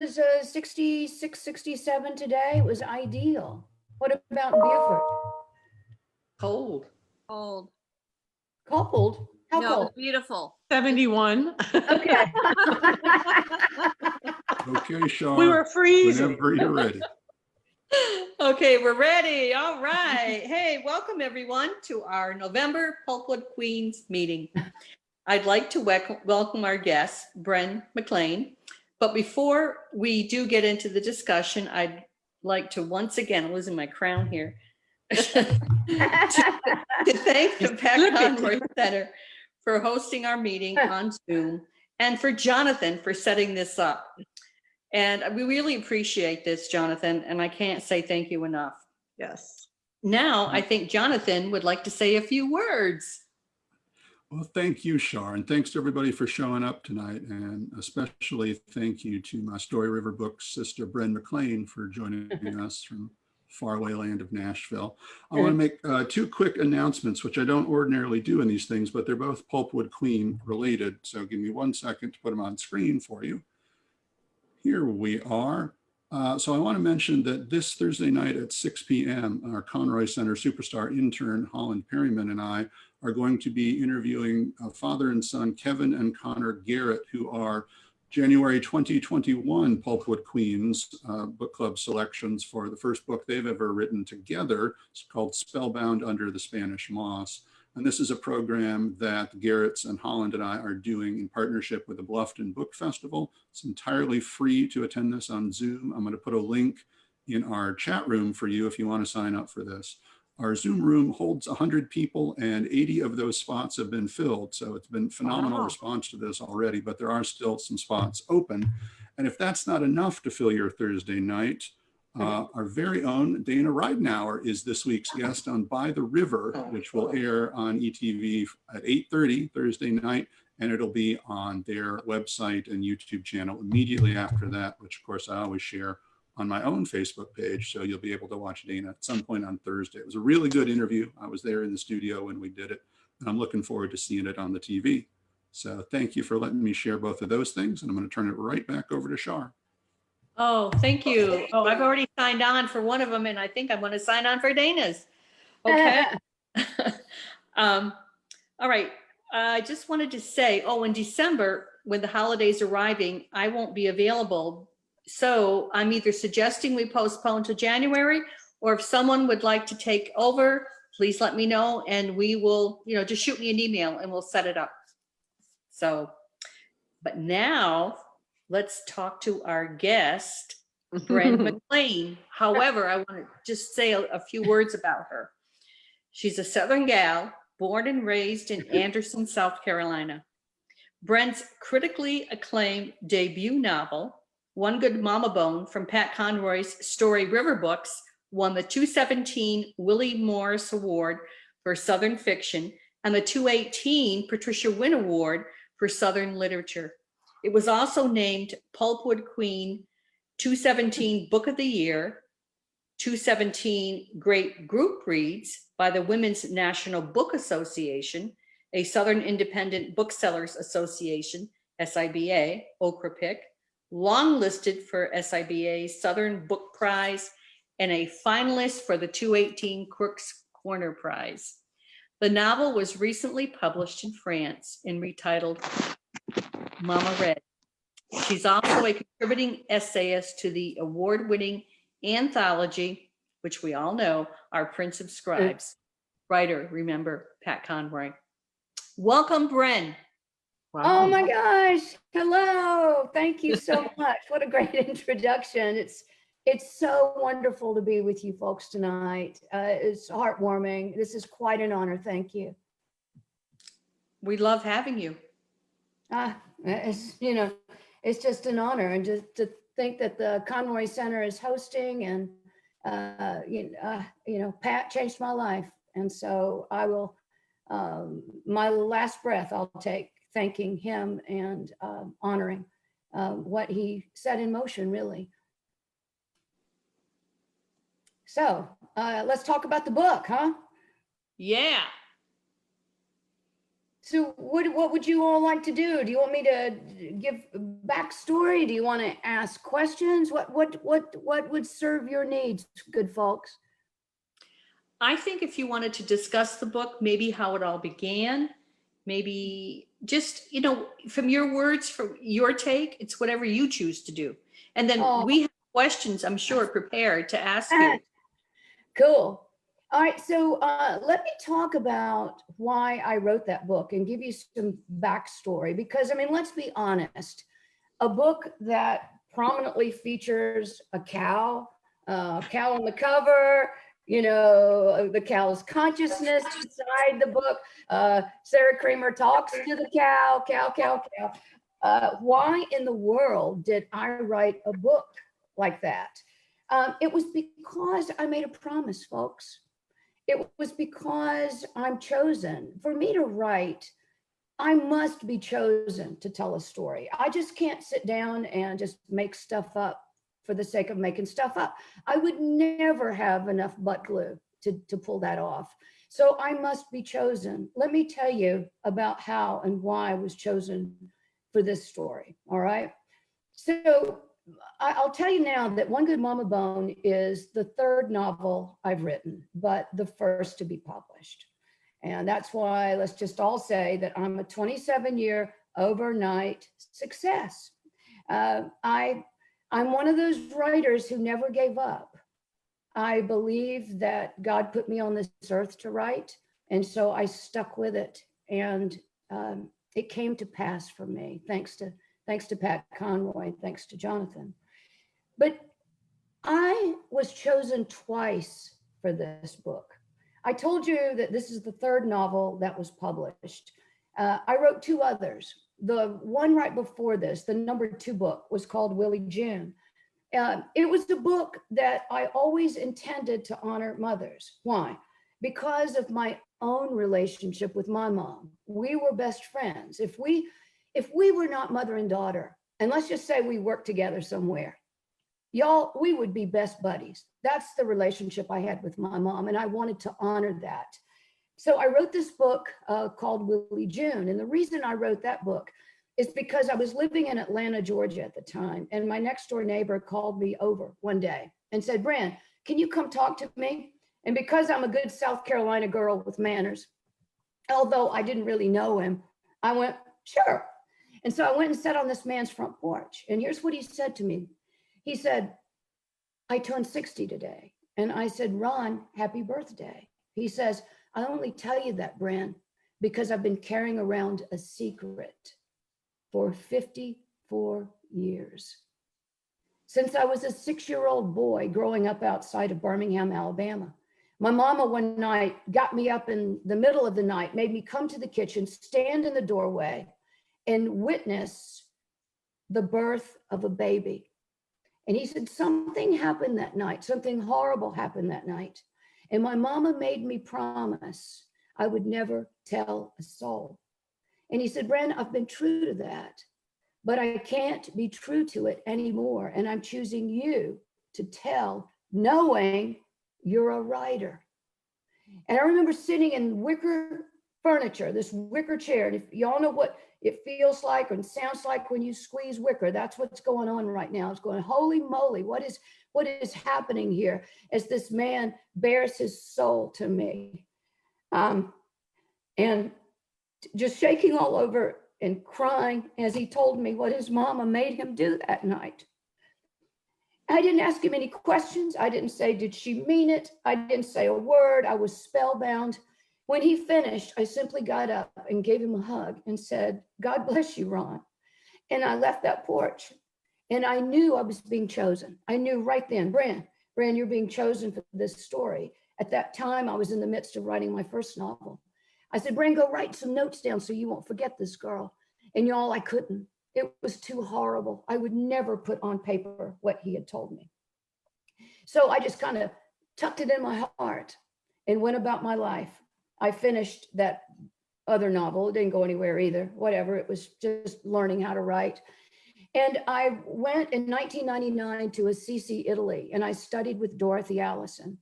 66, 67 today. It was ideal. What about in Beaufort? Cold. Cold. Cold? How No, it was cold? beautiful. 71. Okay. Okay, Shar. We were freezing. Whenever you're ready. Okay, we're ready. All right. Hey, welcome everyone to our November Pulpwood Queens meeting. I'd like to welcome our guest, Bren McClain. But before we do get into the discussion, I'd like to once again, I'm losing my crown here, to thank the Pat Conroy Center for hosting our meeting on Zoom and for Jonathan for setting this up. And we really appreciate this, Jonathan, and I can't say thank you enough. Yes. Now, I think Jonathan would like to say a few words. Well, thank you, Shar, and thanks to everybody for showing up tonight, and especially thank you to my Story River Books sister, Bren McClain, for joining us from faraway land of Nashville. I want to make two quick announcements, which I don't ordinarily do in these things, but they're both Pulpwood Queen related. So give me 1 second to put them on screen for you. Here we are. So I want to mention that this Thursday night at 6 p.m., our Conroy Center superstar intern, Holland Perryman, and I are going to be interviewing father and son, Kevin and Connor Garrett, who are January 2021 Pulpwood Queens Book Club selections for the first book they've ever written together. It's called Spellbound Under the Spanish Moss. And this is a program that Garrett's and Holland and I are doing in partnership with the Bluffton Book Festival. It's entirely free to attend this on Zoom. I'm going to put a link in our chat room for you if you want to sign up for this. Our Zoom room holds 100 people and 80 of those spots have been filled. So it's been phenomenal response to this already, but there are still some spots open. And if that's not enough to fill your Thursday night, our very own Dana Ridenauer is this week's guest on By the River, which will air on ETV at 8:30 Thursday night, and it'll be on their website and YouTube channel immediately after that, which of course I always share on my own Facebook page, so you'll be able to watch Dana at some point on Thursday. It was a really good interview. I was there in the studio when we did it, and I'm looking forward to seeing it on the TV. So thank you for letting me share both of those things, and I'm going to turn it right back over to Shar. Oh, thank you. Oh, I've already signed on for one of them, and I think I'm going to sign on for Dana's. Okay. All right. I just wanted to say, in December, when the holidays are arriving, I won't be available. So I'm either suggesting we postpone to January, or if someone would like to take over, please let me know, and we will, just shoot me an email and we'll set it up. So, but now let's talk to our guest, Bren McClain. However, I want to just say a few words about her. She's a Southern gal, born and raised in Anderson, South Carolina. Bren's critically acclaimed debut novel, One Good Mama Bone, from Pat Conroy's Story River Books, won the 2017 Willie Morris Award for Southern Fiction and the 2018 Patricia Wynne Award for Southern Literature. It was also named Pulpwood Queen 2017 Book of the Year, 2017 Great Group Reads by the Women's National Book Association, a Southern Independent Booksellers Association, SIBA, Okra Pick, long listed for SIBA's Southern Book Prize, and a finalist for the 2018 Crooks Corner Prize. The novel was recently published in France and retitled Mama Red. She's also a contributing essayist to the award-winning anthology, which we all know, Our Prince of Scribes. Writer, remember, Pat Conroy. Welcome, Bren. Wow. Oh my gosh. Hello. Thank you so much. What a great introduction. It's so wonderful to be with you folks tonight. It's heartwarming. This is quite an honor. Thank you. We love having you. It's just an honor, and just to think that the Conroy Center is hosting, and Pat changed my life, and so I will. My last breath I'll take thanking him and honoring what he set in motion, really. So let's talk about the book, huh? Yeah. So what would you all like to do? Do you want me to give backstory? Do you want to ask questions? What would serve your needs, good folks? I think if you wanted to discuss the book, maybe how it all began, maybe just, from your words, from your take, it's whatever you choose to do. And then Oh. we have questions, I'm sure, prepared to ask you. Cool. All right, so let me talk about why I wrote that book and give you some backstory, because I mean, let's be honest, a book that prominently features a cow on the cover, the cow's consciousness inside the book. Sarah Kramer talks to the cow. Why in the world did I write a book like that? It was because I made a promise, folks. It was because I'm chosen. For me to write, I must be chosen to tell a story. I just can't sit down and just make stuff up for the sake of making stuff up. I would never have enough butt glue to pull that off. So I must be chosen. Let me tell you about how and why I was chosen for this story, all right? So I'll tell you now that One Good Mama Bone is the third novel I've written, but the first to be published. And that's why let's just all say that I'm a 27-year overnight success. I'm one of those writers who never gave up. I believe that God put me on this earth to write, and so I stuck with it, and it came to pass for me, thanks to Pat Conroy, thanks to Jonathan. But I was chosen twice for this book. I told you that this is the third novel that was published. I wrote two others. The one right before this, the number 2 book, was called Willie June. It was the book that I always intended to honor mothers. Why? Because of my own relationship with my mom. We were best friends. If we were not mother and daughter, and let's just say we worked together somewhere, y'all, we would be best buddies. That's the relationship I had with my mom, and I wanted to honor that. So I wrote this book called Willie June. And the reason I wrote that book is because I was living in Atlanta, Georgia at the time. And my next door neighbor called me over one day and said, Bren, can you come talk to me? And because I'm a good South Carolina girl with manners, although I didn't really know him, I went, sure. And so I went and sat on this man's front porch. And here's what he said to me. He said, I turned 60 today. And I said, Ron, happy birthday. He says, I only tell you that, Bren, because I've been carrying around a secret for 54 years. Since I was a 6-year-old boy growing up outside of Birmingham, Alabama. My mama one night got me up in the middle of the night, made me come to the kitchen, stand in the doorway, and witness the birth of a baby. And he said, something happened that night, something horrible happened that night. And my mama made me promise I would never tell a soul. And he said, Bren, I've been true to that, but I can't be true to it anymore. And I'm choosing you to tell, knowing you're a writer. And I remember sitting in wicker furniture, this wicker chair. And if y'all know what it feels like and sounds like when you squeeze wicker, that's what's going on right now. It's going, holy moly, what is happening here as this man bears his soul to me? And just shaking all over and crying as he told me what his mama made him do that night. I didn't ask him any questions. I didn't say, did she mean it? I didn't say a word. I was spellbound. When he finished, I simply got up and gave him a hug and said, God bless you, Ron. And I left that porch. And I knew I was being chosen. I knew right then, Bren, you're being chosen for this story. At that time, I was in the midst of writing my first novel. I said, Bren, go write some notes down so you won't forget this girl. And y'all, I couldn't. It was too horrible. I would never put on paper what he had told me. So I just kind of tucked it in my heart and went about my life. I finished that other novel. It didn't go anywhere either, whatever. It was just learning how to write. And I went in 1999 to Assisi, Italy, and I studied with Dorothy Allison,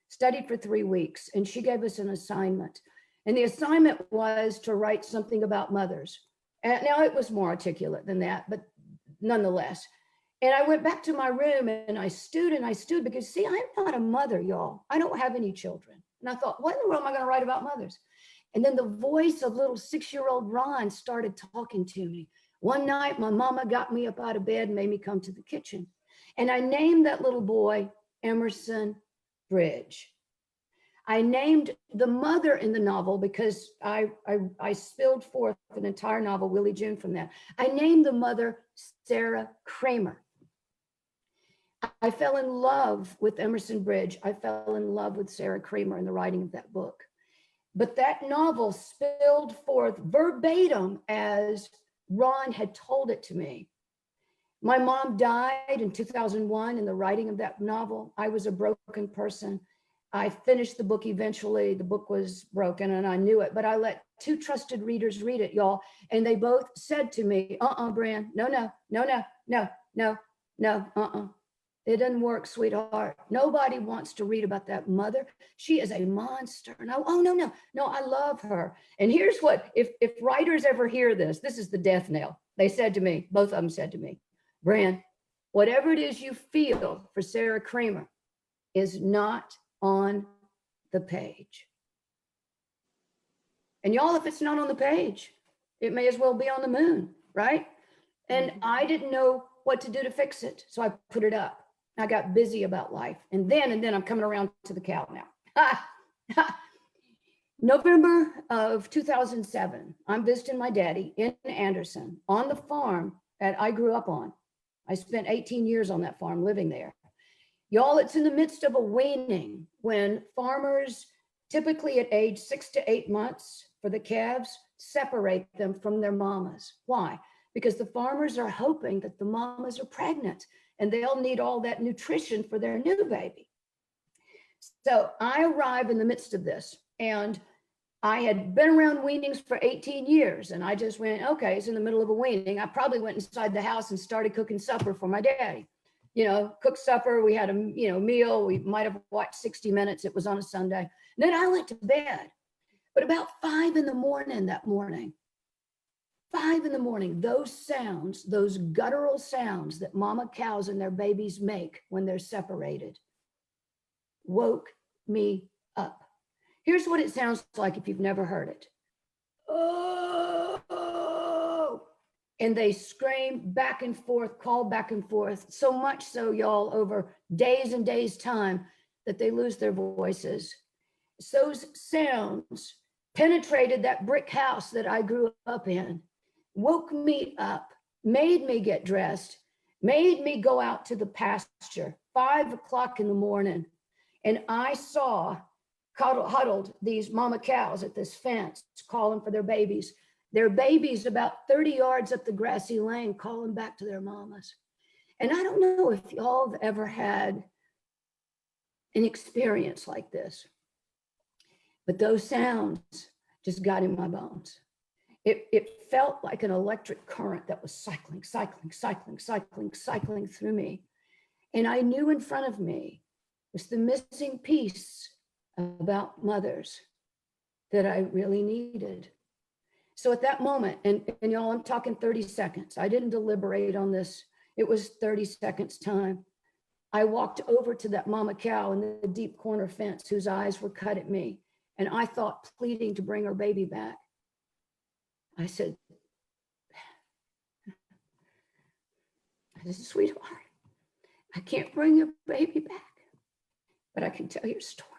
studied for 3 weeks, and she gave us an assignment. And the assignment was to write something about mothers. And now it was more articulate than that, but nonetheless. And I went back to my room and I stood because see, I'm not a mother, y'all. I don't have any children. And I thought, what in the world am I going to write about mothers? And then the voice of little 6-year-old Ron started talking to me. One night, my mama got me up out of bed and made me come to the kitchen. And I named that little boy Emerson Bridge. I named the mother in the novel because I spilled forth an entire novel, Willie June, from that. I named the mother Sarah Kramer. I fell in love with Emerson Bridge. I fell in love with Sarah Kramer in the writing of that book. But that novel spilled forth verbatim as Ron had told it to me. My mom died in 2001 in the writing of that novel. I was a broken person. I finished the book eventually. The book was broken and I knew it, but I let 2 trusted readers read it, y'all. And they both said to me, Bren, no. It doesn't work, sweetheart. Nobody wants to read about that mother. She is a monster. No, no, I love her. And here's what, if writers ever hear this, this is the death knell. They said to me, both of them said to me, Bren, whatever it is you feel for Sarah Kramer is not on the page. And y'all, if it's not on the page, it may as well be on the moon, right? And I didn't know what to do to fix it. So I put it up. I got busy about life. And then I'm coming around to the cow now. November of 2007, I'm visiting my daddy in Anderson on the farm that I grew up on. I spent 18 years on that farm living there. Y'all, it's in the midst of a weaning when farmers, typically at age 6 to 8 months for the calves, separate them from their mamas. Why? Because the farmers are hoping that the mamas are pregnant and they'll need all that nutrition for their new baby. So I arrive in the midst of this, and I had been around weanings for 18 years, and I just went, okay, it's in the middle of a weaning. I probably went inside the house and started cooking supper for my daddy. You know, cooked supper, we had a meal, we might have watched 60 Minutes, it was on a Sunday. And then I went to bed. But about 5 in the morning that morning, 5 in the morning, those sounds, those guttural sounds that mama cows and their babies make when they're separated, woke me up. Here's what it sounds like if you've never heard it. Oh, and they scream back and forth, call back and forth, so much so, y'all, over days and days' time that they lose their voices. Those sounds penetrated that brick house that I grew up in, woke me up, made me get dressed, made me go out to the pasture, 5 o'clock in the morning. And I saw huddled these mama cows at this fence, calling for their babies. Their babies about 30 yards up the grassy lane, calling back to their mamas. And I don't know if y'all have ever had an experience like this, but those sounds just got in my bones. It felt like an electric current that was cycling through me. And I knew in front of me was the missing piece about mothers that I really needed. So at that moment, and y'all, I'm talking 30 seconds. I didn't deliberate on this. It was 30 seconds time. I walked over to that mama cow in the deep corner fence whose eyes were cut at me. And I thought, pleading to bring her baby back. I said, sweetheart, I can't bring your baby back, but I can tell your story.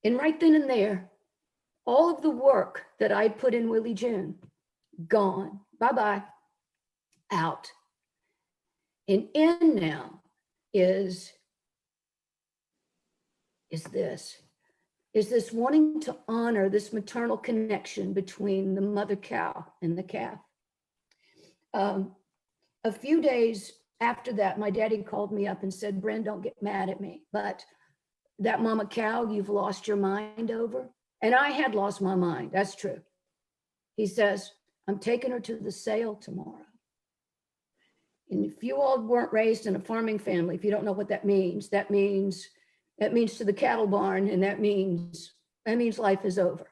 And right then and there, all of the work that I'd put in Willie June, gone, bye-bye, out. And in now is this wanting to honor this maternal connection between the mother cow and the calf. A few days after that, my daddy called me up and said, Bren, don't get mad at me, but that mama cow you've lost your mind over. And I had lost my mind, that's true. He says, I'm taking her to the sale tomorrow. And if you all weren't raised in a farming family, if you don't know what that means to the cattle barn, and that means life is over.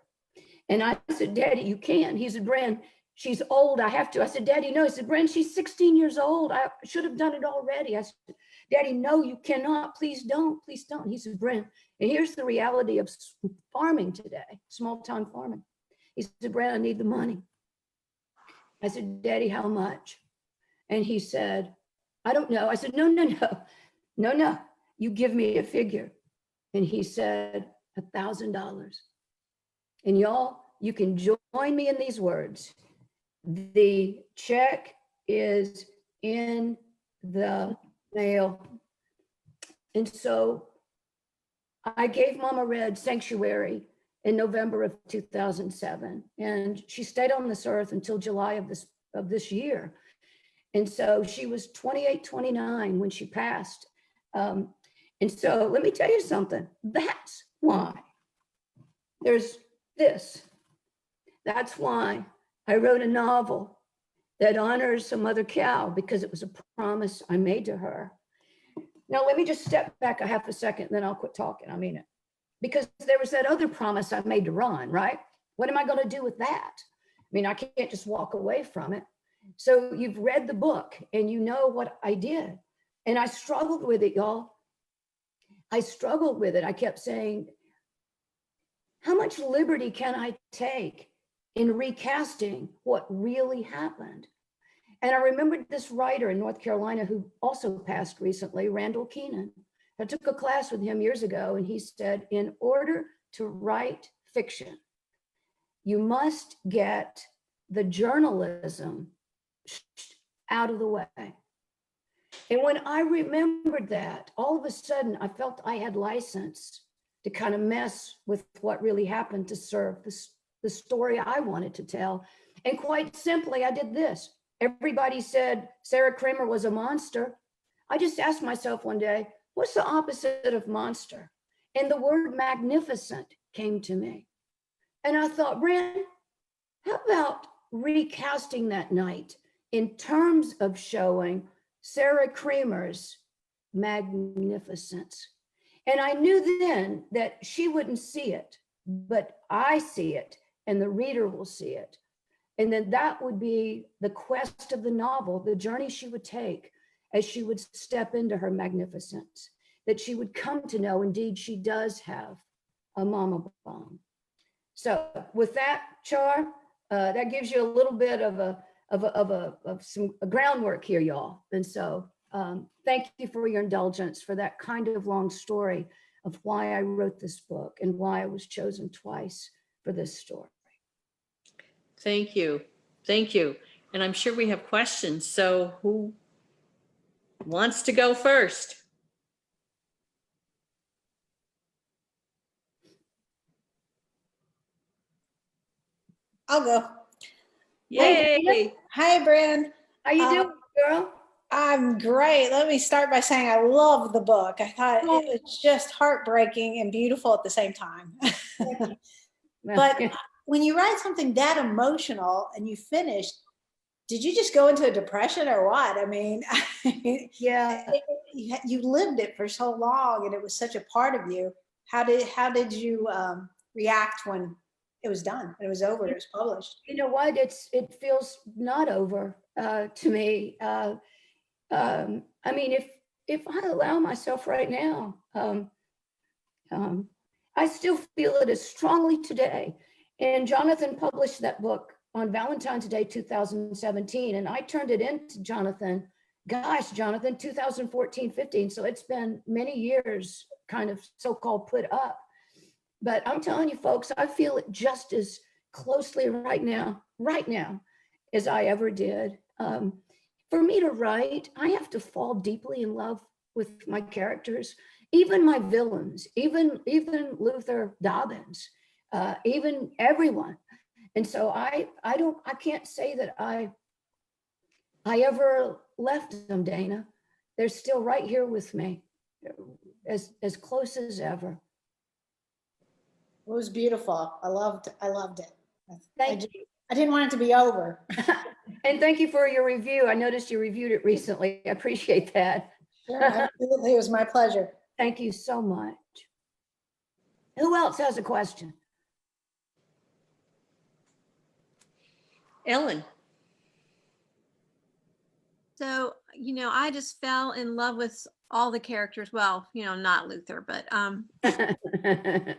And I said, Daddy, you can. He said, Bren, she's old. I have to. I said, Daddy, no. He said, Bren, she's 16 years old. I should have done it already. I said, Daddy, no, you cannot. Please don't. Please don't. He said, Bren, and here's the reality of farming today, small town farming. He said, Bren, I need the money. I said, Daddy, how much? And he said, I don't know. I said, no, no, no, no, no. You give me a figure. And he said, $1,000. And y'all, you can join me in these words. The check is in the mail. And so I gave Mama Red Sanctuary in November of 2007. And she stayed on this earth until July of this year. And so she was 28, 29 when she passed. And so let me tell you something. That's why there's this. That's why I wrote a novel that honors a mother cow, because it was a promise I made to her. Now, let me just step back a half a second, then I'll quit talking. I mean it. Because there was that other promise I made to Ron, right? What am I going to do with that? I mean, I can't just walk away from it. So you've read the book and you know what I did. And I struggled with it, y'all. I struggled with it. I kept saying, how much liberty can I take in recasting what really happened? And I remembered this writer in North Carolina who also passed recently, Randall Keenan. I took a class with him years ago, and he said, in order to write fiction, you must get the journalism out of the way. And when I remembered that, all of a sudden I felt I had license to kind of mess with what really happened to serve the story I wanted to tell. And quite simply, I did this. Everybody said Sarah Kramer was a monster. I just asked myself one day, what's the opposite of monster? And the word magnificent came to me. And I thought, Bren, how about recasting that night in terms of showing Sarah Kramer's magnificence? And I knew then that she wouldn't see it, but I see it and the reader will see it. And then that would be the quest of the novel, the journey she would take as she would step into her magnificence, that she would come to know, indeed, she does have a mama bomb. So with that, Char, that gives you a little bit of some groundwork here, y'all. And so thank you for your indulgence for that kind of long story of why I wrote this book and why I was chosen twice for this story. Thank you. Thank you. And I'm sure we have questions. So who wants to go first? I'll go. Yay. Hi, Bren. How you doing, girl? I'm great. Let me start by saying I love the book. I thought it was just heartbreaking and beautiful at the same time. But when you write something that emotional and you finished, did you just go into a depression or what? I mean, yeah, you lived it for so long and it was such a part of you. How did you react when it was done, it was over, it was published? You know what? It feels not over to me. I mean, if I allow myself right now, I still feel it as strongly today. And Jonathan published that book on Valentine's Day 2017, and I turned it into Jonathan, 2014, 15. So it's been many years kind of so-called put up. But I'm telling you folks, I feel it just as closely right now as I ever did. For me to write, I have to fall deeply in love with my characters, even my villains, even Luther Dobbins, even everyone. And so I can't say that I ever left them, Dana. They're still right here with me, as close as ever. It was beautiful. I loved it. Thank you. I didn't want it to be over. And thank you for your review. I noticed you reviewed it recently. I appreciate that. Sure, absolutely. It was my pleasure. Thank you so much. Who else has a question? Ellen. So, I just fell in love with all the characters. Well, not Luther, but the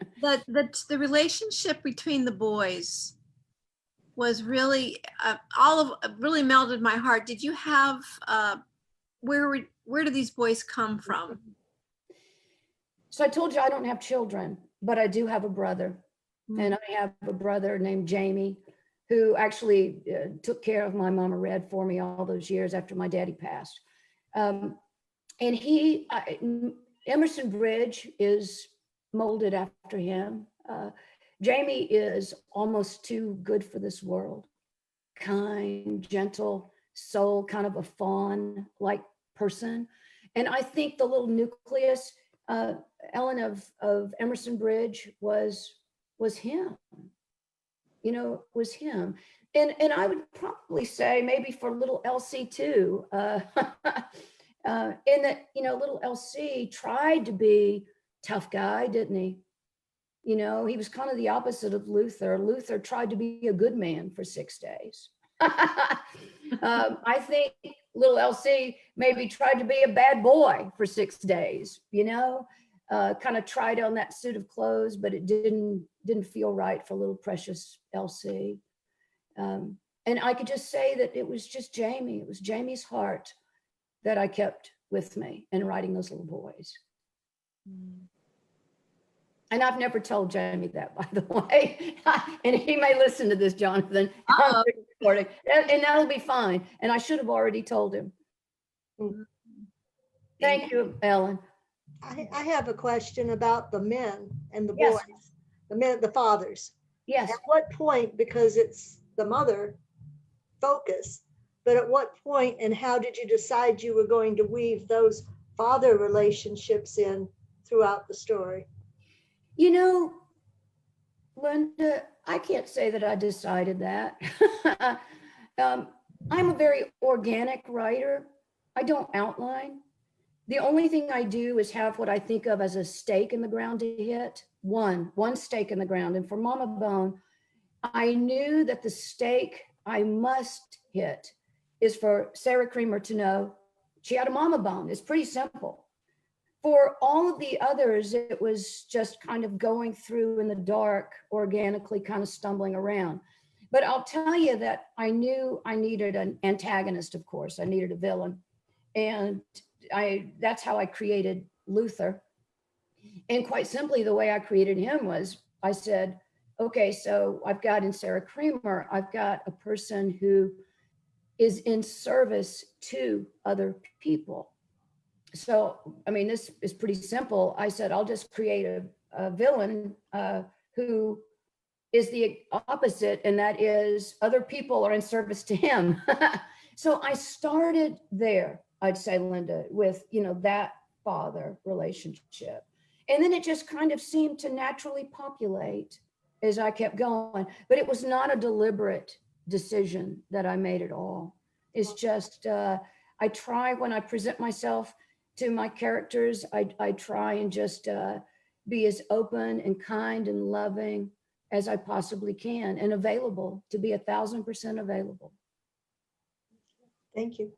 relationship between the boys was really really melted my heart. Did you have where do these boys come from? So I told you I don't have children, but I do have a brother. And I have a brother named Jamie, who actually took care of my Mama Red for me all those years after my daddy passed. And Emerson Bridge is molded after him. Jamie is almost too good for this world. Kind, gentle soul, kind of a fawn-like person. And I think the little nucleus, Ellen, of Emerson Bridge was him, was him. And I would probably say maybe for little Elsie too, in that, little Elsie tried to be tough guy, didn't he? He was kind of the opposite of Luther. Luther tried to be a good man for 6 days. I think little Elsie maybe tried to be a bad boy for 6 days, kind of tried on that suit of clothes, but it didn't feel right for little precious Elsie. And I could just say that it was just Jamie. It was Jamie's heart that I kept with me in writing those little boys. And I've never told Jamie that, by the way. And he may listen to this, Jonathan. And that'll be fine. And I should have already told him. Thank you, Ellen. I have a question about the men and the Yes. boys, the fathers. Yes. At what point, because it's the mother focus, but at what point and how did you decide you were going to weave those father relationships in throughout the story? Linda, I can't say that I decided that. I'm a very organic writer. I don't outline. The only thing I do is have what I think of as a stake in the ground to hit. One stake in the ground. And for Mama Bone, I knew that the stake I must hit is for Sarah Creamer to know she had a mama bone. It's pretty simple. For all of the others, it was just kind of going through in the dark, organically kind of stumbling around. But I'll tell you that I knew I needed an antagonist, of course. I needed a villain. And that's how I created Luther. And quite simply, the way I created him was I said, okay, so I've got in Sarah Creamer, I've got a person who is in service to other people. So, this is pretty simple. I said, I'll just create a villain who is the opposite, and that is other people are in service to him. So I started there, I'd say, Linda, with, that father relationship. And then it just kind of seemed to naturally populate as I kept going. But it was not a deliberate decision that I made at all. It's just, I try when I present myself to my characters, I try and just be as open and kind and loving as I possibly can, and available, to be 1,000% available. Thank you.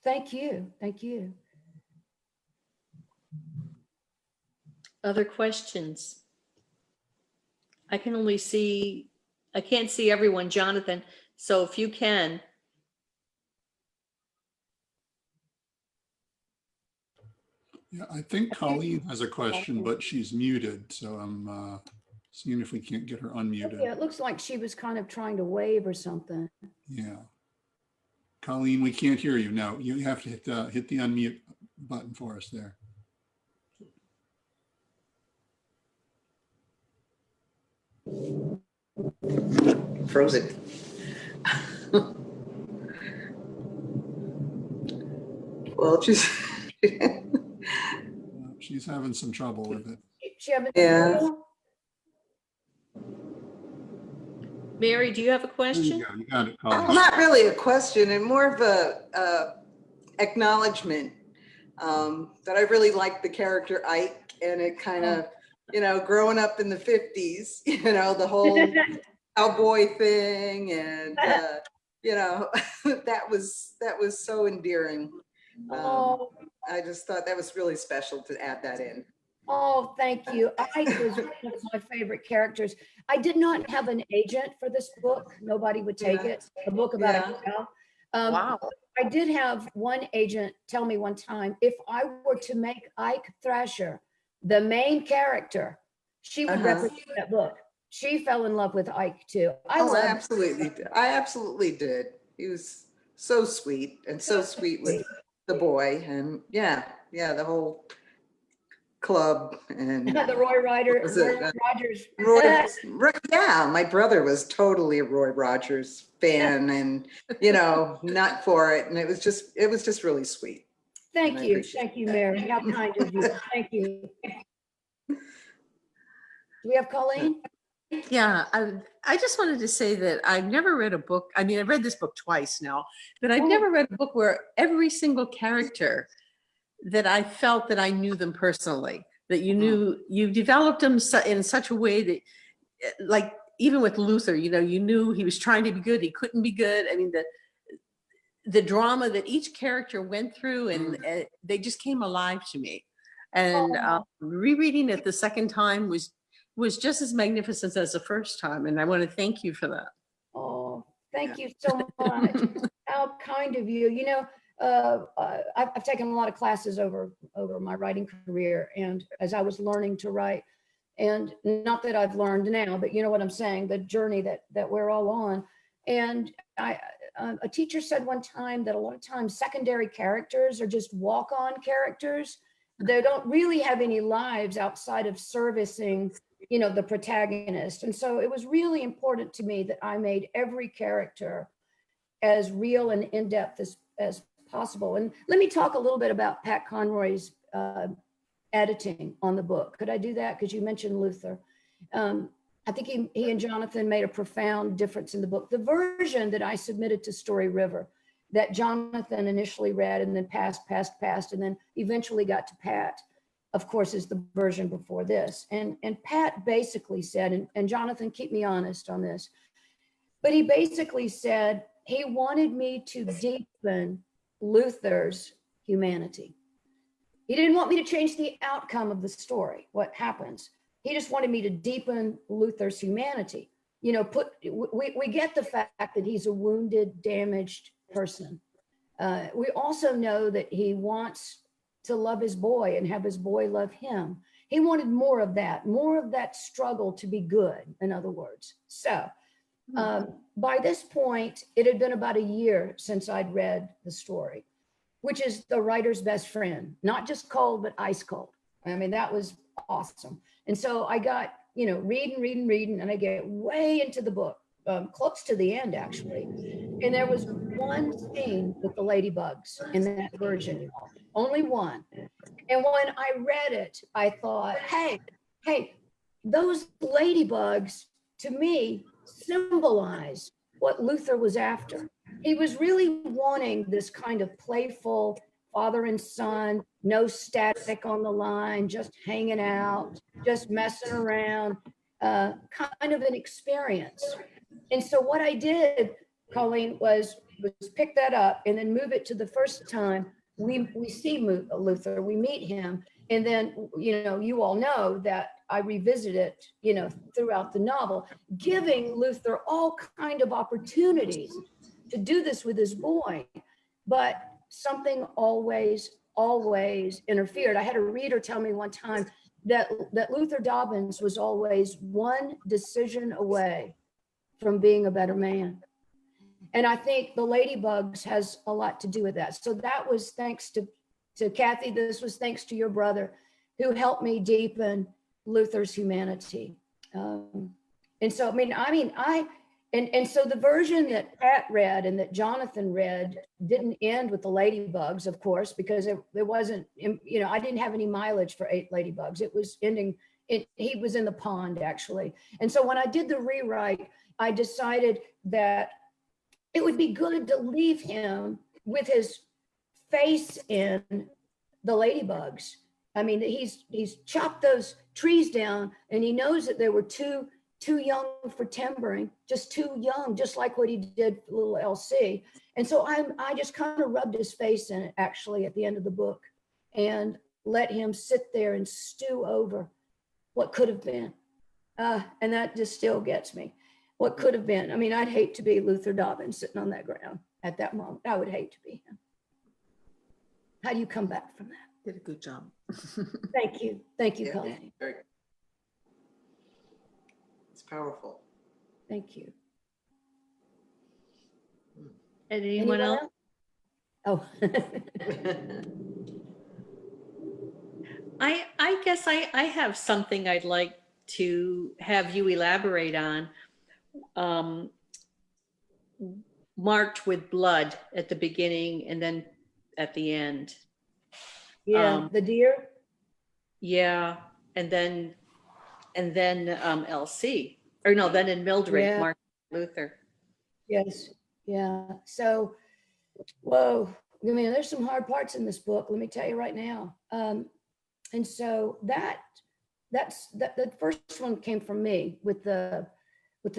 Thank you. Thank you. Other questions? I can't see everyone, Jonathan. So if you can. Yeah, I think Colleen has a question, but she's muted. So I'm seeing if we can't get her unmuted. Yeah, it looks like she was kind of trying to wave or something. Yeah. Colleen, we can't hear you. No, you have to hit the unmute button for us there. Frozen. Well, she's having some trouble with it. Yeah. Mary, do you have a question? You got it, Colleen. Well, not really a question, and more of a acknowledgement that I really like the character Ike, and it kind of, growing up in the 50s, the whole cowboy thing, and you know, that was so endearing. Oh, I just thought that was really special to add that in. oh, thank you. Ike was one of my favorite characters. I did not have an agent for this book. Nobody would take it. A book about a cow. Wow. I did have one agent tell me one time, if I were to make Ike Thrasher the main character, she would represent that book. She fell in love with Ike too. I absolutely did. I absolutely did. He was so sweet and so sweet with the boy, and yeah, the whole club and the Roy was it? Rogers. Yeah, my brother was totally a Roy Rogers fan, and you know, nut for it, and it was just really sweet. Thank you, Mary. How kind of you. Thank you. Do we have Colleen? Yeah, I just wanted to say that I've never read a book. I mean, I've read this book twice now, but I've never read a book where every single character that I felt that I knew them personally, that you developed them in such a way that, like, even with Luther, you know, you knew he was trying to be good, he couldn't be good. I mean, the drama that each character went through, and they just came alive to me. And rereading it the second time was just as magnificent as the first time. And I want to thank you for that. Oh, thank you so much. How kind of you. You know, I've taken a lot of classes over my writing career, and as I was learning to write, and not that I've learned now, but you know what I'm saying, the journey that we're all on. And a teacher said one time that a lot of times secondary characters are just walk-on characters. They don't really have any lives outside of servicing, you know, the protagonist. And so it was really important to me that I made every character as real and in-depth as possible. And let me talk a little bit about Pat Conroy's editing on the book. Could I do that? Because you mentioned Luther. I think he and Jonathan made a profound difference in the book. The version that I submitted to Story River that Jonathan initially read and then passed, and then eventually got to Pat, of course, is the version before this. And Pat basically said, and Jonathan, keep me honest on this, but he basically said he wanted me to deepen Luther's humanity. He didn't want me to change the outcome of the story, what happens. He just wanted me to deepen Luther's humanity. You know, we get the fact that he's a wounded, damaged person. We also know that he wants to love his boy and have his boy love him. He wanted more of that struggle to be good, in other words. So by this point, it had been about a year since I'd read the story, which is the writer's best friend, not just cold, but ice cold. I mean, that was awesome. And so I got, you know, reading, and I get way into the book, close to the end, actually. And there was one scene with the ladybugs in that version, only one. And when I read it, I thought, hey, those ladybugs, to me, symbolize what Luther was after. He was really wanting this kind of playful father and son, no static on the line, just hanging out, just messing around, kind of an experience. And so what I did, Colleen, was pick that up and then move it to the first time we see Luther, we meet him. And then, you know, you all know that I revisit it, you know, throughout the novel, giving Luther all kind of opportunities to do this with his boy. But something always interfered. I had a reader tell me one time that Luther Dobbins was always one decision away from being a better man. And I think the ladybugs has a lot to do with that. So that was thanks to Kathy. This was thanks to your brother who helped me deepen Luther's humanity. And so, so the version that Pat read and that Jonathan read didn't end with the ladybugs, of course, because it wasn't, you know, I didn't have any mileage for 8 ladybugs. It was ending, he was in the pond, actually. And so when I did the rewrite, I decided that it would be good to leave him with his face in the ladybugs. I mean, he's chopped those trees down and he knows that there were two too young for timbering, just too young, just like what he did for little LC. And so I just kind of rubbed his face in it actually at the end of the book and let him sit there and stew over what could have been. And that just still gets me. What could have been. I mean, I'd hate to be Luther Dobbins sitting on that ground at that moment. I would hate to be him. How do you come back from that? Did a good job. Thank you. Thank you, Yeah, Colleen. it's powerful. Thank you. Anyone else? Oh. I guess I have something I'd like to have you elaborate on. Marked with blood at the beginning and then at the end. Yeah, the deer. Yeah, and then LC, or no, then in Mildred, Yeah. Martin Luther. Yes. Yeah. So, whoa. I mean, there's some hard parts in this book. Let me tell you right now. And so the first one came from me with the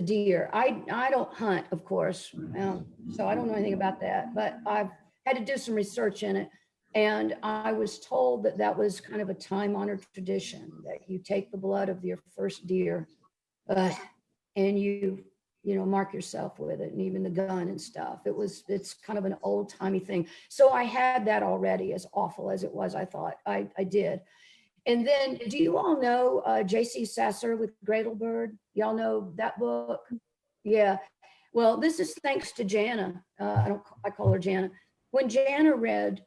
deer. I don't hunt, of course, so I don't know anything about that. But I've had to do some research in it, and I was told that that was kind of a time-honored tradition that you take the blood of your first deer, and you mark yourself with it, and even the gun and stuff. It's kind of an old-timey thing. So I had that already, as awful as it was. I thought I did. And then, do you all know J.C. Sasser with Gradlebird? Y'all know that book? Yeah. Well, this is thanks to Jana. I call her Jana. When Jana read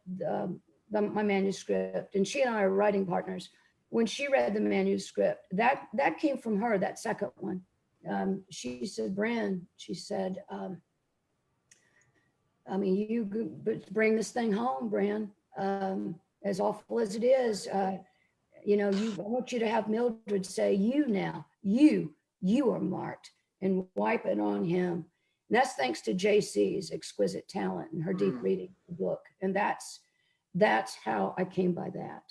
my manuscript, and she and I are writing partners, when she read the manuscript, that came from her, that second one. She said, Bren, she said, I mean, you bring this thing home, Bren, as awful as it is. I want you to have Mildred say, you now, you are marked, and wipe it on him. And that's thanks to JC's exquisite talent and her deep reading of the book. And that's how I came by that.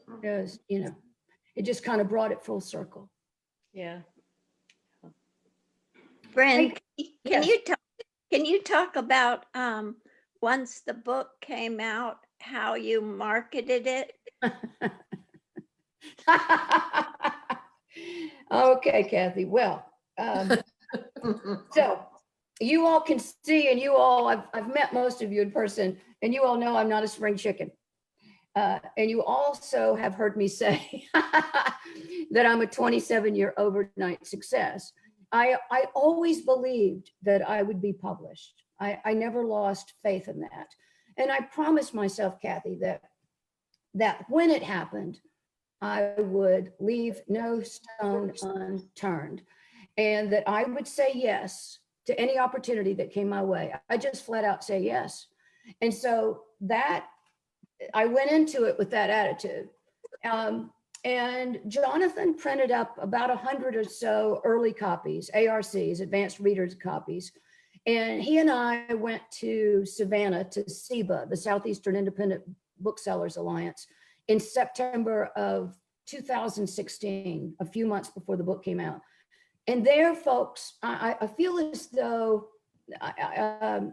Because, it just kind of brought it full circle. Yeah. Bren, Yes. can you talk about once the book came out, how you marketed it? Okay, Kathy. Well, so you all can see, and I've met most of you in person, and you all know I'm not a spring chicken. And you also have heard me say that I'm a 27-year overnight success. I always believed that I would be published. I never lost faith in that. And I promised myself, Kathy, that when it happened, I would leave no stone unturned, and that I would say yes to any opportunity that came my way. I just flat out say yes. And so that I went into it with that attitude. And Jonathan printed up about 100 or so early copies, ARCs, advanced readers copies. And he and I went to Savannah to SEBA, the Southeastern Independent Booksellers Alliance, in September of 2016, a few months before the book came out. And there, folks, I feel as though I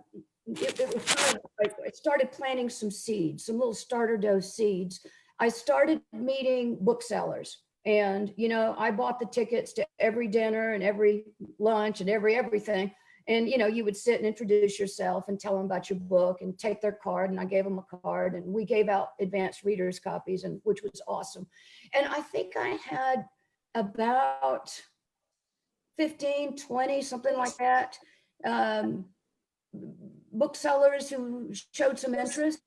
started planting some seeds, some little starter dose seeds. I started meeting booksellers, and I bought the tickets to every dinner and every lunch and everything. And you would sit and introduce yourself and tell them about your book and take their card, and I gave them a card, and we gave out advanced readers copies, and which was awesome. And I think I had about 15, 20, something like that, booksellers who showed some interest.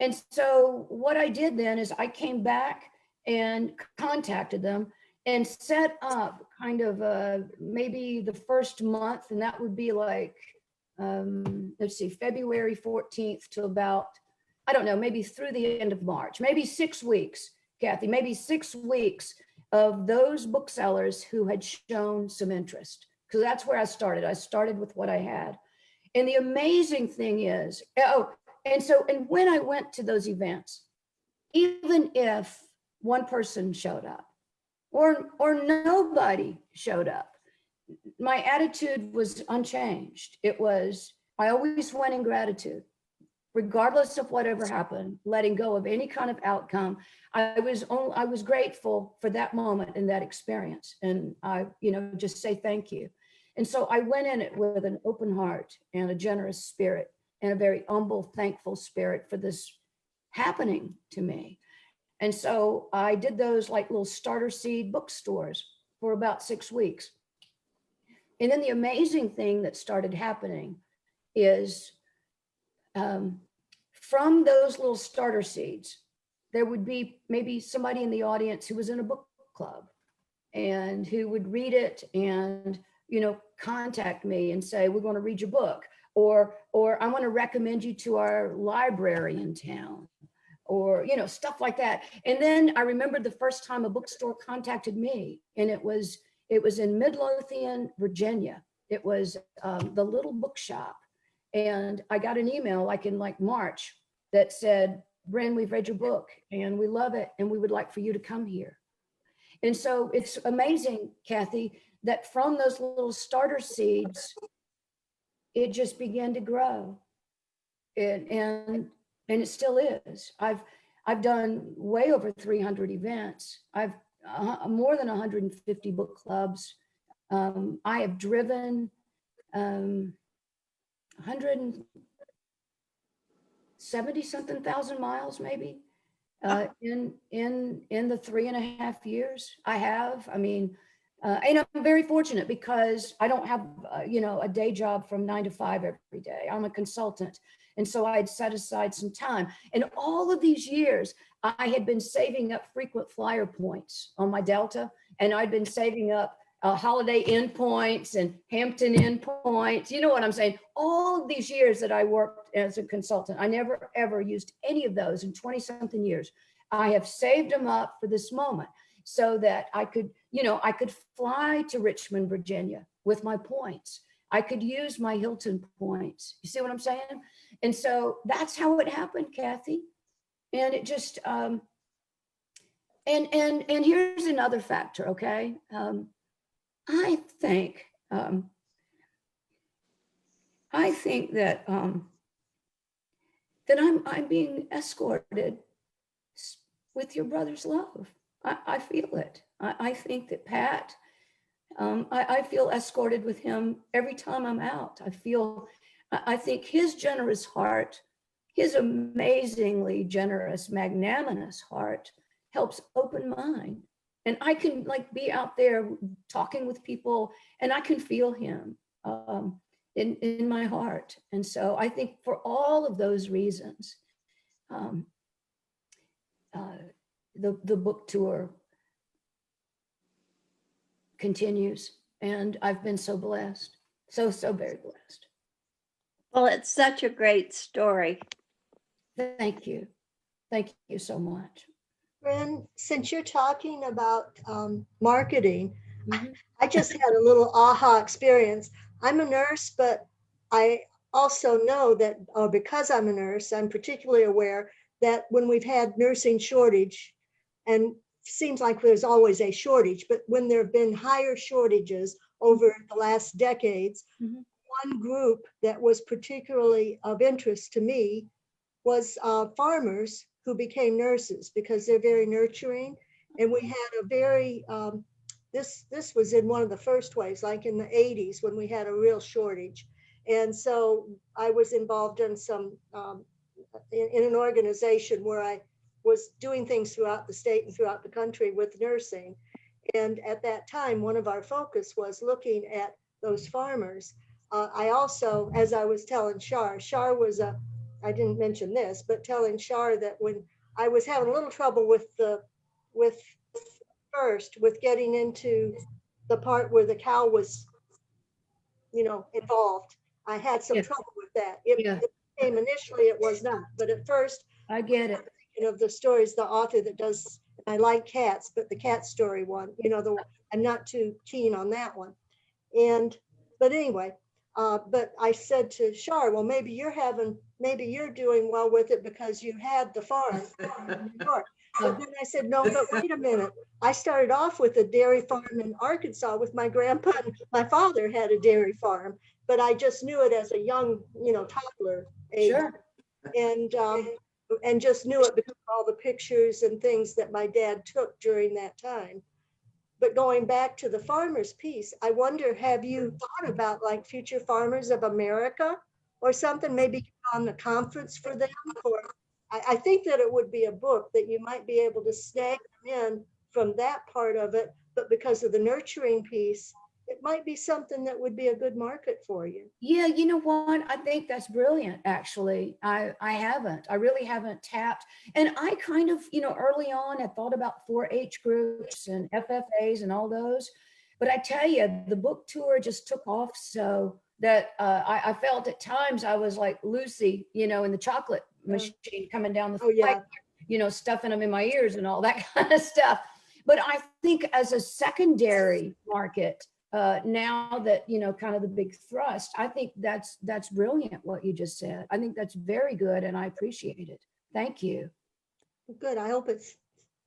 And so what I did then is I came back and contacted them and set up kind of maybe the first month, and that would be like, let's see, February 14th to about, I don't know, maybe through the end of March, maybe 6 weeks, Kathy, maybe 6 weeks of those booksellers who had shown some interest, because that's where I started. I started with what I had. And the amazing thing is, and when I went to those events, even if one person showed up, or nobody showed up. My attitude was unchanged. It was, I always went in gratitude, regardless of whatever happened, letting go of any kind of outcome. I was grateful for that moment and that experience. And I, just say thank you. And so I went in it with an open heart and a generous spirit and a very humble, thankful spirit for this happening to me. And so I did those like little starter seed bookstores for about 6 weeks. And then the amazing thing that started happening is from those little starter seeds, there would be maybe somebody in the audience who was in a book club and who would read it and, contact me and say, we're going to read your book, or I want to recommend you to our library in town, or, stuff like that. And then I remember the first time a bookstore contacted me, and it was in Midlothian, Virginia. It was the Little Bookshop. And I got an email like in March that said, Bren, we've read your book and we love it. And we would like for you to come here. And so it's amazing, Kathy, that from those little starter seeds, it just began to grow. And it still is. I've done way over 300 events. I've more than 150 book clubs. I have driven 170 something thousand miles, maybe, in the 3.5 years I have. And I'm very fortunate because I don't have, a day job from 9 to 5 every day. I'm a consultant. And so I had set aside some time. And all of these years, I had been saving up frequent flyer points on my Delta, and I'd been saving up Holiday Inn points and Hampton Inn points. You know what I'm saying? All of these years that I worked as a consultant, I never, ever used any of those in 20 something years. I have saved them up for this moment so that I could, I could fly to Richmond, Virginia with my points. I could use my Hilton points. You see what I'm saying? And so that's how it happened, Kathy. And it just, and here's another factor, okay? I think that that I'm being escorted with your brother's love. I feel it. I think that Pat, I feel escorted with him every time I'm out. I think his generous heart, his amazingly generous, magnanimous heart helps open mine. And I can be out there talking with people and I can feel him in my heart. And so I think for all of those reasons, the book tour continues, and I've been so blessed, so very blessed. Well, it's such a great story. Thank you so much. Bren, since you're talking about marketing, I just had a little aha experience. I'm a nurse, but I also know that, because I'm a nurse, I'm particularly aware that when we've had nursing shortage, and seems like there's always a shortage, but when there have been higher shortages over the last decades, one group that was particularly of interest to me was farmers who became nurses because they're very nurturing. And we had a very, this was in one of the first waves, like in the 80s when we had a real shortage. And so I was involved in some, in an organization where I was doing things throughout the state and throughout the country with nursing. And at that time, one of our focus was looking at those farmers. I also, as I was telling Shar was I didn't mention this, but telling Shar that when I was having a little trouble with getting into the part where the cow was, involved, I had some trouble with that. It came initially, it was not, but at first, I get it. Of the stories, the author that does, I like cats, but the cat story one, I'm not too keen on that one. But anyway, but I said to Shar, well, maybe you're doing well with it because you had the farm in New York. But then I said, no, but wait a minute. I started off with a dairy farm in Arkansas with my grandpa, and my father had a dairy farm, but I just knew it as a young, toddler age. Sure. And just knew it because of all the pictures and things that my dad took during that time. But going back to the farmers piece, I wonder, have you thought about like Future Farmers of America or something, maybe on the conference for them? Or I think that it would be a book that you might be able to snag them in from that part of it, but because of the nurturing piece, it might be something that would be a good market for you. Yeah, you know what? I think that's brilliant, actually. I really haven't tapped. And I kind of, early on, I thought about 4-H groups and FFAs and all those. But I tell you, the book tour just took off so that I felt at times I was like Lucy, in the chocolate machine coming down the pipe, stuffing them in my ears and all that kind of stuff. But I think as a secondary market, now that, kind of the big thrust, I think that's brilliant what you just said. I think that's very good and I appreciate it. Thank you. Good. I hope it's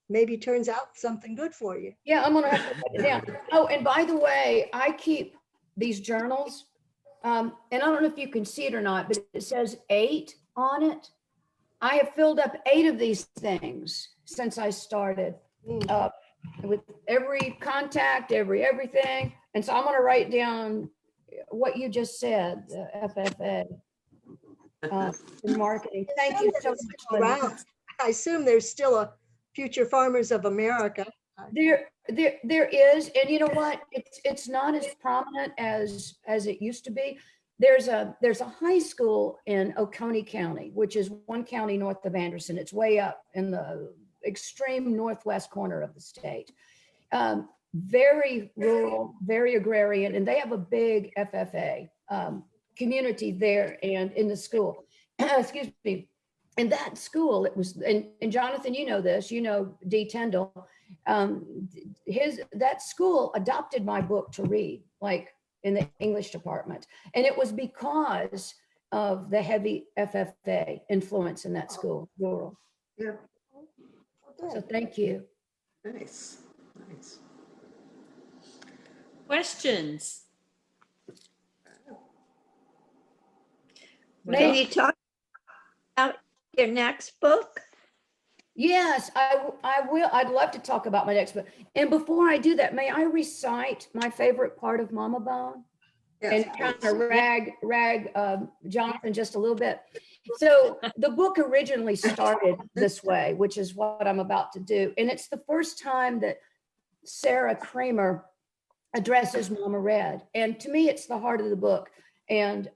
maybe turns out something good for you. Yeah, I'm gonna have to write it down. Oh, and by the way, I keep these journals, and I don't know if you can see it or not, but it says 8 on it. I have filled up 8 of these things since I started, with every contact, everything. And so I'm going to write down what you just said, the FFA, in marketing. Thank you so much, Linda. I assume there's still a Future Farmers of America. There is, and you know what? It's not as prominent as it used to be. There's a high school in Oconee County, which is one county north of Anderson. It's way up in the extreme northwest corner of the state. Very rural, very agrarian, and they have a big FFA community there and in the school. Excuse me. In that school, it was, and Jonathan, you know this, D. Tyndall, that school adopted my book to read, like in the English department. And it was because of the heavy FFA influence in that school, rural. Yeah. So thank you. Nice. Nice. Questions? Can you talk about your next book? Yes, I will. I'd love to talk about my next book. And before I do that, may I recite my favorite part of Mama Bone? Yes, And kind of rag Jonathan just a little bit. So the book originally started this way, which is what I'm about to do. And it's the first time that Sarah Kramer addresses Mama Red. And to me, it's the heart of the book. And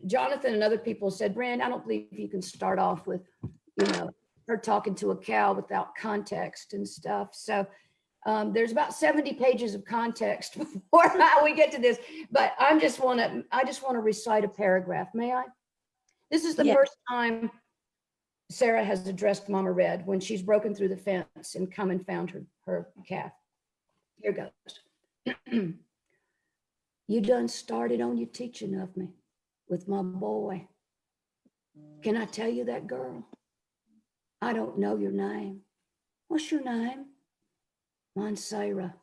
Jonathan and other people said, Bren, I don't believe you can start off with, her talking to a cow without context and stuff. So there's about 70 pages of context before we get to this, but I just want to recite a paragraph. May I? This is the first time Sarah has addressed Mama Red when she's broken through the fence and come and found her calf. Here goes. You done started on your teaching of me with my boy. Can I tell you that, girl? I don't know your name. What's your name? Mine's Sarah.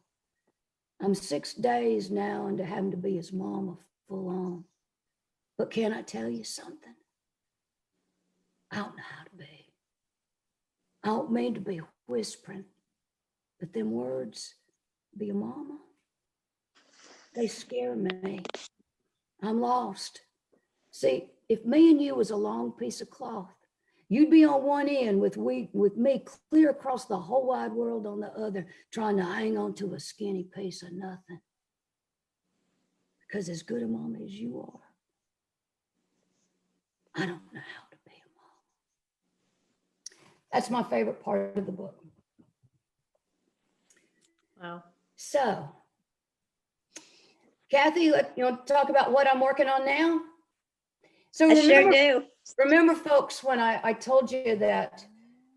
I'm 6 days now into having to be his mama full on. But can I tell you something? I don't know how to be. I don't mean to be whispering, but them words, be a mama, they scare me. I'm lost. See, if me and you was a long piece of cloth, you'd be on one end with me clear across the whole wide world on the other, trying to hang on to a skinny piece of nothing. Because as good a mama as you are, I don't know how to be a mama. That's my favorite part of the book. Wow. So, Kathy, you want to talk about what I'm working on now? So I sure do. remember, folks, when I told you that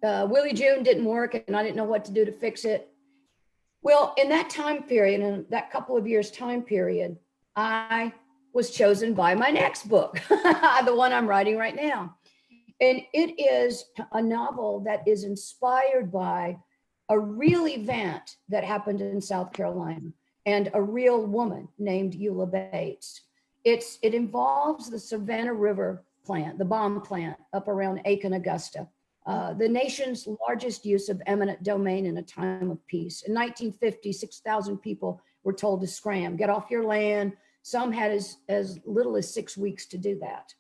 Willie June didn't work and I didn't know what to do to fix it. Well, in that time period, in that couple of years time period, I was chosen by my next book, the one I'm writing right now. And it is a novel that is inspired by a real event that happened in South Carolina and a real woman named Eula Bates. It involves the Savannah River plant, the bomb plant up around Aiken, Augusta, the nation's largest use of eminent domain in a time of peace. In 1950, 6,000 people were told to scram, get off your land. Some had as little as 6 weeks to do that.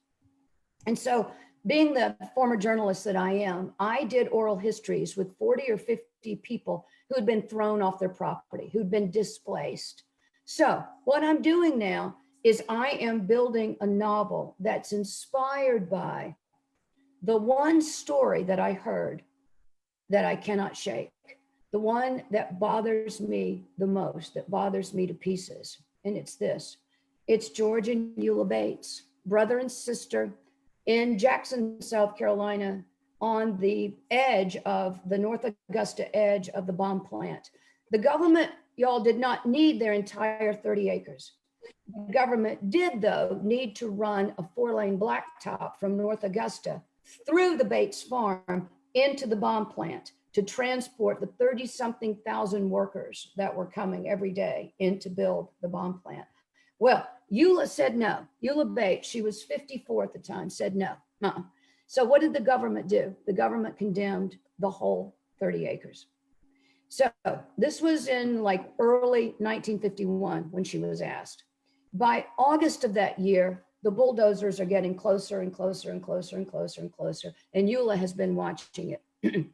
And so, being the former journalist that I am, I did oral histories with 40 or 50 people who had been thrown off their property, who'd been displaced. So what I'm doing now is I am building a novel that's inspired by the one story that I heard that I cannot shake, the one that bothers me the most, that bothers me to pieces. And it's this. It's George and Eula Bates, brother and sister, in Jackson, South Carolina, on the edge of the North Augusta edge of the bomb plant. The government, y'all, did not need their entire 30 acres. The government did, though, need to run a 4-lane blacktop from North Augusta through the Bates farm into the bomb plant to transport the 30-something thousand workers that were coming every day in to build the bomb plant. Well, Eula said no. Eula Bates, she was 54 at the time, said no. So what did the government do? The government condemned the whole 30 acres. So this was in like early 1951 when she was asked. By August of that year, the bulldozers are getting closer and closer and closer and closer and closer, and Eula has been watching it.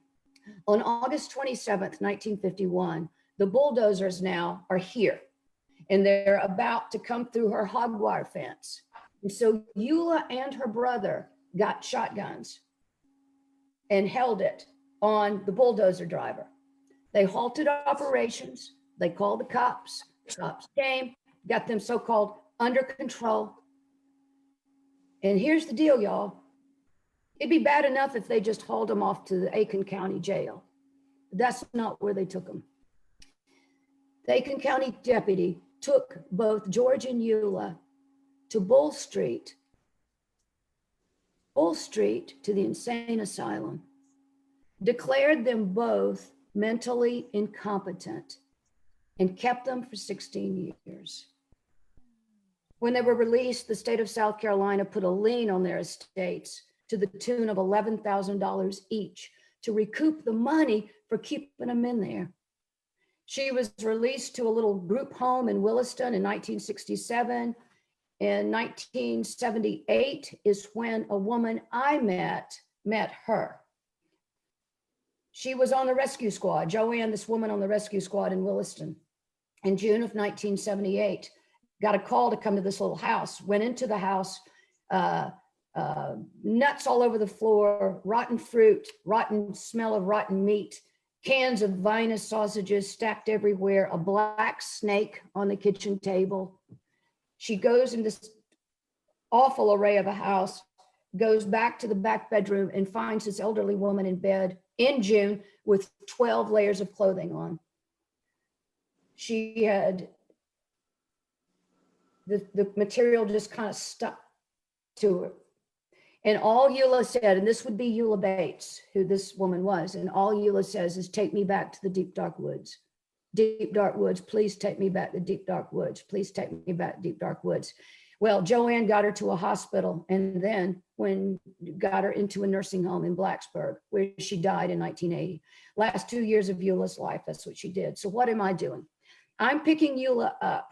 On August 27th, 1951, the bulldozers now are here, and they're about to come through her hog wire fence. And so Eula and her brother got shotguns and held it on the bulldozer driver. They halted operations. They called the cops. The cops came, got them so-called under control. And here's the deal, y'all. It'd be bad enough if they just hauled them off to the Aiken County Jail. But that's not where they took them. The Aiken County deputy took both George and Eula to Bull Street to the insane asylum, declared them both mentally incompetent, and kept them for 16 years. When they were released, the state of South Carolina put a lien on their estates to the tune of $11,000 each to recoup the money for keeping them in there. She was released to a little group home in Williston in 1967. In 1978 is when a woman I met her. She was on the rescue squad, Joanne, this woman on the rescue squad in Williston. In June of 1978, got a call to come to this little house, went into the house, nuts all over the floor, rotten fruit, rotten smell of rotten meat, cans of vinous sausages stacked everywhere, a black snake on the kitchen table. She goes in this awful array of a house, goes back to the back bedroom and finds this elderly woman in bed in June with 12 layers of clothing on. She had the material just kind of stuck to her. And all Eula said, and this would be Eula Bates, who this woman was, and all Eula says is, take me back to the deep, dark woods. Deep, dark woods, please take me back to deep, dark woods. Please take me back to deep, dark woods. Well, Joanne got her to a hospital, and then got her into a nursing home in Blacksburg, where she died in 1980. Last 2 years of Eula's life, that's what she did. So what am I doing? I'm picking Eula up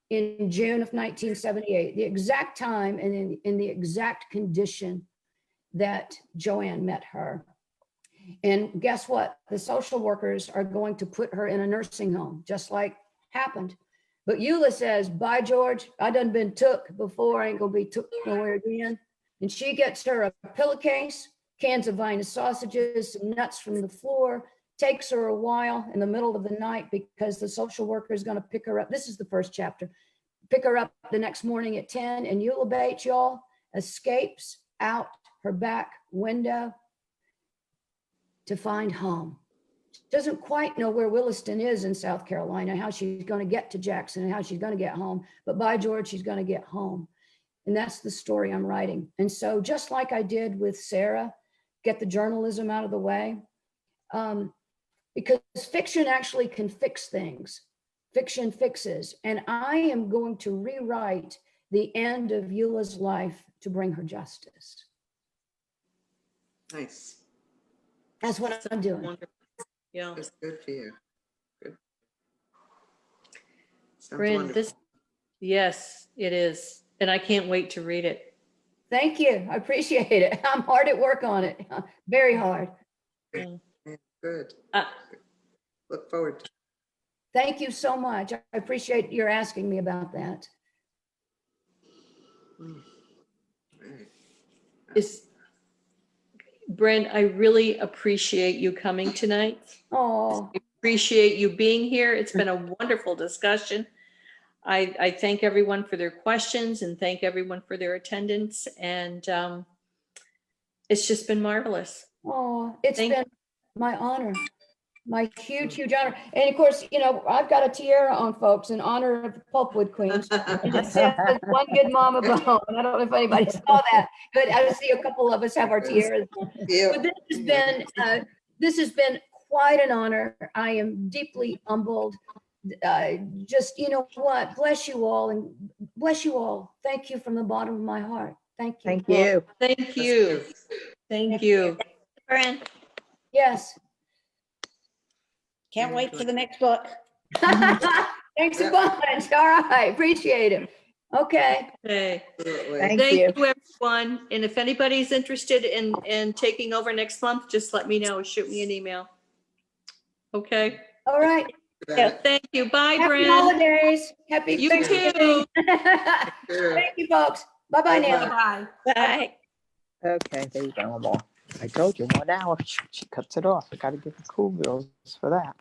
in June of 1978, the exact time and in the exact condition that Joanne met her. And guess what? The social workers are going to put her in a nursing home, just like happened. But Eula says, bye, George. I done been took before. I ain't gonna be took nowhere again. And she gets her a pillowcase, cans of vinous sausages, some nuts from the floor. Takes her a while in the middle of the night because the social worker is gonna pick her up. This is the first chapter. Pick her up the next morning at 10, and Eula Bates, y'all, escapes out her back window to find home. She doesn't quite know where Williston is in South Carolina, how she's going to get to Jackson and how she's going to get home. But by George, she's going to get home. And that's the story I'm writing. And so just like I did with Sarah, get the journalism out of the way, because fiction actually can fix things. Fiction fixes. And I am going to rewrite the end of Eula's life to bring her justice. Nice. That's what I'm doing. Wonderful. Yeah. That's good for you. Good. Sounds Bren, wonderful. yes, it is. And I can't wait to read it. Thank you. I appreciate it. I'm hard at work on it. Very hard. Yeah. Yeah, good. Uh, Look forward to it. Thank you so much. I appreciate your asking me about that. Mm. Right. Bren, I really appreciate you coming tonight. Oh, I appreciate you being here. It's been a wonderful discussion. I thank everyone for their questions and thank everyone for their attendance. And it's just been marvelous. oh, it's Thank- been my honor, my huge, huge honor. And of course, you know, I've got a tiara on, folks, in honor of the Pulpwood Queens. And it says one good mama bone. I don't know if anybody saw that, but I see a couple of us have our tiaras on. Yeah. But this has been quite an honor. I am deeply humbled. Just, you know what, bless you all and bless you all. Thank you from the bottom of my heart. Thank you. Thank you. Thank you. Thank you. Bren, Yes. Can't wait for the next book. Thanks a bunch. All right. Appreciate it. Okay. Okay. Absolutely. Thank Thank you. you, everyone. And if anybody's interested in taking over next month, just let me know. Shoot me an email. Okay. All right. Yeah, thank you. Bye, Happy Bren. holidays. Happy You Thanksgiving. too. Thank you, folks. Bye-bye now. Bye. bye. Okay, there you go, Mom. I told you 1 hour. She cuts it off. I got to give the cool girls for that.